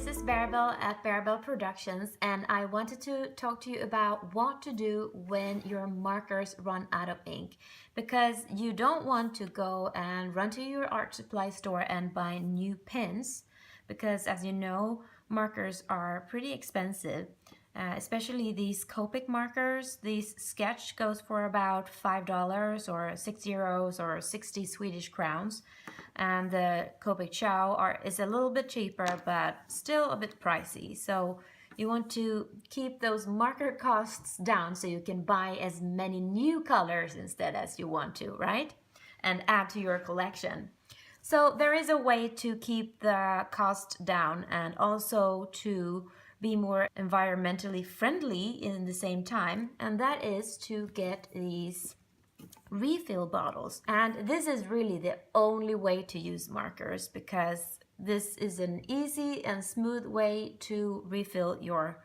this is Bärbel at Bärbel Productions, and I wanted to talk to you about what to do when your markers run out of ink, because you don't want to go and run to your art supply store and buy new pens, because as you know, markers are pretty expensive. Especially these Copic markers. These sketch goes for about $5 or €6 or 60 Swedish crowns. And the Copic Chow is a little bit cheaper, but still a bit pricey. So you want to keep those marker costs down so you can buy as many new colors instead as you want to, right? And add to your collection. So there is a way to keep the cost down and also to be more environmentally friendly in the same time, and that is to get these refill bottles. And this is really the only way to use markers, because this is an easy and smooth way to refill your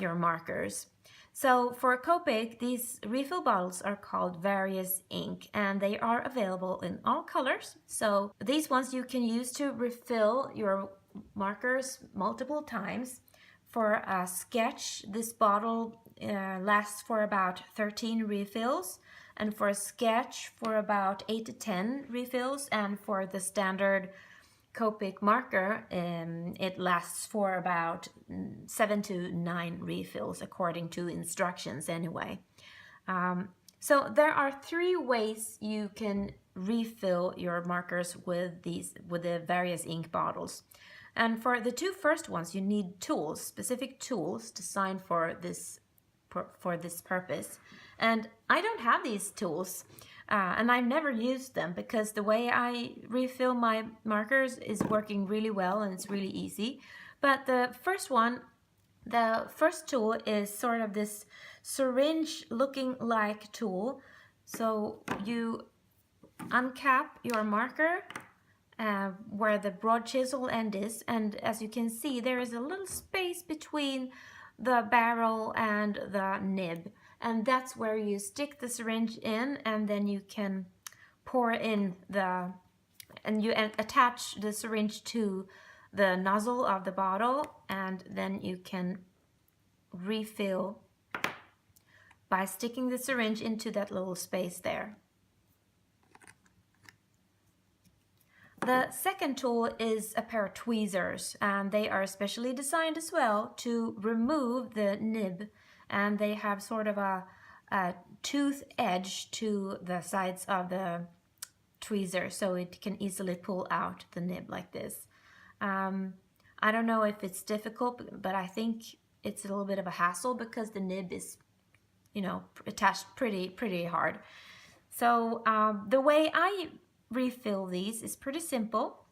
markers. So for Copic, these refill bottles are called Various Ink, and they are available in all colors. So these ones you can use to refill your markers multiple times. For a sketch, this bottle lasts for about 13 refills, and for a sketch for about 8 to 10 refills, and for the standard Copic marker, it lasts for about 7 to 9 refills according to instructions anyway. So there are 3 ways you can refill your markers with the Various Ink bottles. And for the 2 first ones, you need tools, specific tools designed for this purpose. And I don't have these tools, and I've never used them, because the way I refill my markers is working really well and it's really easy. But the first tool is sort of this syringe looking like tool. So you uncap your marker where the broad chisel end is, and as you can see, there is a little space between the barrel and the nib, and that's where you stick the syringe in, and then you can pour in and you attach the syringe to the nozzle of the bottle, and then you can refill by sticking the syringe into that little space there. The second tool is a pair of tweezers, and they are specially designed as well to remove the nib, and they have sort of a tooth edge to the sides of the tweezer, so it can easily pull out the nib like this. I don't know if it's difficult, but I think it's a little bit of a hassle because the nib is, attached pretty hard. So the way I refill these is pretty simple.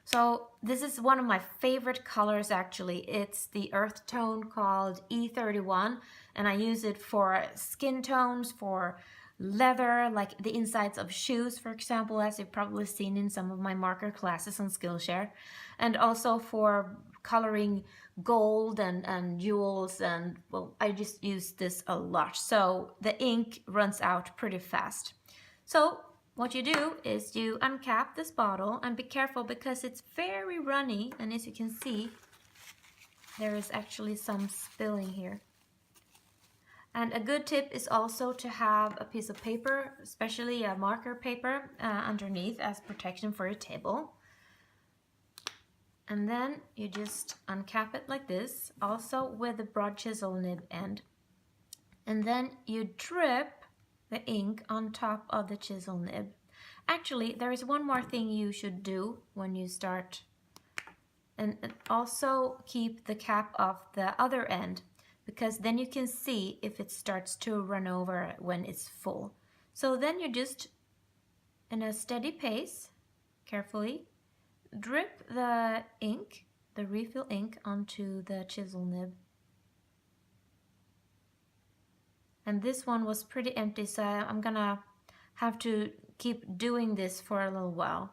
So this is one of my favorite colors actually. It's the earth tone called E31, and I use it for skin tones, for leather, like the insides of shoes, for example, as you've probably seen in some of my marker classes on Skillshare, and also for coloring gold and jewels, and well, I just use this a lot. So the ink runs out pretty fast. So what you do is you uncap this bottle, and be careful because it's very runny, and as you can see, there is actually some spilling here. And a good tip is also to have a piece of paper, especially a marker paper, underneath as protection for your table. And then you just uncap it like this, also with the broad chisel nib end. And then you drip the ink on top of the chisel nib. Actually, there is one more thing you should do when you start, and also keep the cap off the other end, because then you can see if it starts to run over when it's full. So then you just, in a steady pace, carefully, drip the ink, the refill ink, onto the chisel nib. And this one was pretty empty, so I'm gonna have to keep doing this for a little while.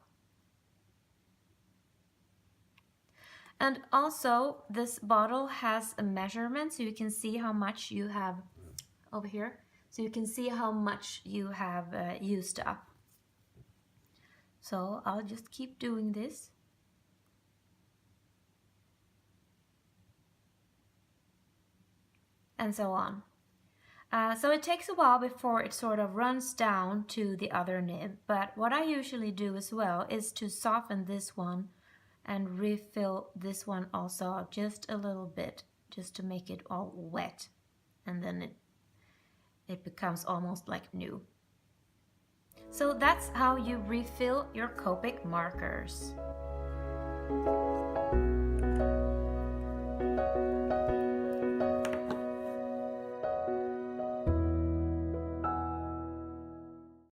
And also, this bottle has a measurement, so you can see how much you have over here. So you can see how much you have used up. So I'll just keep doing this. and so on. So it takes a while before it sort of runs down to the other nib, but what I usually do as well is to soften this one and refill this one also just a little bit, just to make it all wet, and then it becomes almost like new. So that's how you refill your Copic markers.